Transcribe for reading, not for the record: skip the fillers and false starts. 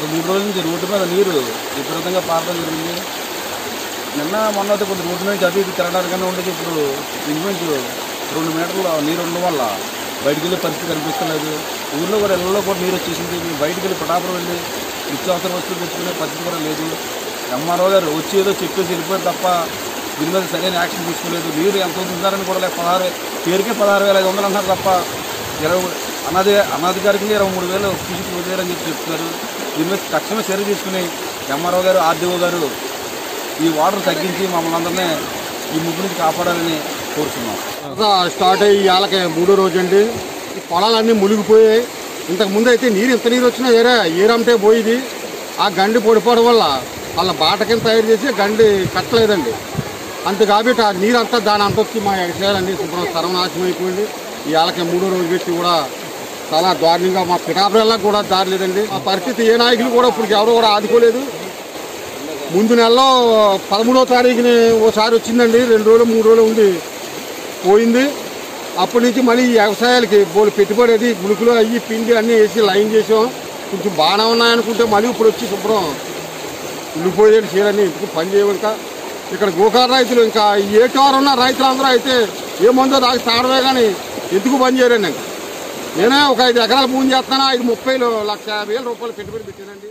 గత 3 రోజుల నుంచి రోడ్డు మీద నీరు విపరీతంగా పారడం జరిగింది. నిన్న మొన్న అయితే కొంచెం రోడ్డు నుంచి అటు ఇటు తిరగడానికన్నా ఉండేది. ఇప్పుడు ఇంచుమించు 2 మీటర్ల నీరు ఉండడం వల్ల బయటికి వెళ్ళే పరిస్థితి కనిపిస్తలేదు. ఊళ్ళో కూడా ఇళ్ళలో కూడా నీరు వచ్చేసింది. బయటికి వెళ్ళి పటాపురం వెళ్ళి నిత్యావసర వస్తువులు తెచ్చుకునే పరిస్థితి కూడా లేదు. ఎంఆర్ఓ గారు వచ్చి ఏదో చెప్పేసి వెళ్ళిపోయారు తప్ప దీని మీద సరైన యాక్షన్ తీసుకోలేదు. నీరు ఎంత ఉంటుందని కూడా లేక పేరుకే 16,500 అన్నారు తప్ప అనాధికారికి 23,000 ఫీజుకి వదిలేరని చెప్తున్నారు. దీని మీద తక్షణమే చర్య తీసుకుని ఎంఆర్ఓ గారు ఆర్డీఓ గారు ఈ వాటర్ తగ్గించి మమ్మల్ని అందరినీ ఈ ముగ్గు నుంచి కాపాడాలని కోరుతున్నాం. స్టార్ట్ అయ్యి వాళ్ళకి 3వ రోజు అండి. ఈ పొలాలన్నీ మునిగిపోయాయి. ఇంతకుముందు అయితే ఇంత నీరు వచ్చినా ఏరంటే పోయింది. ఆ గండి పొడిపోవడం వల్ల వాళ్ళ బాట కింద తయారు చేసి గండి కట్టలేదండి. అంతే కాబట్టి ఆ నీరు అంతా దాని అంత వచ్చి మా ఎగసేయాలన్నీ శుభ్రం సర్వనాశనం అయిపోయింది. వాళ్ళకి 3వ రోజు పెట్టి కూడా చాలా దారుణంగా మా పిఠాపురాల్లో కూడా దారి లేదండి. ఆ పరిస్థితి ఏ నాయకులు కూడా ఇప్పుడు ఎవరు కూడా ఆదుకోలేదు. ముందు నెలలో 13వ తారీఖుని ఓసారి వచ్చిందండి. 2 రోజులు 3 రోజులు ఉండి పోయింది. అప్పటి నుంచి మళ్ళీ ఈ వ్యవసాయాలకి బోలు పెట్టుబడి అది గులుకులు అయ్యి పిండి అన్నీ వేసి లైన్ చేసాం. కొంచెం బాగానే ఉన్నాయనుకుంటే మళ్ళీ ఇప్పుడు వచ్చి శుభ్రం ఉండిపోయేది చీరని ఇంటికి పని చేయక ఇక్కడ గోకారు రైతులు ఇంకా ఏటారు ఉన్న రైతులందరూ అయితే ఏ మందో నాకు తాడవే కానీ ఎందుకు పని చేయరండి. నేనే ఒక 5 ఎకరాలు భూమి చేస్తాను. 30,50,000 రూపాయలు పెట్టుబడి పెట్టానండి.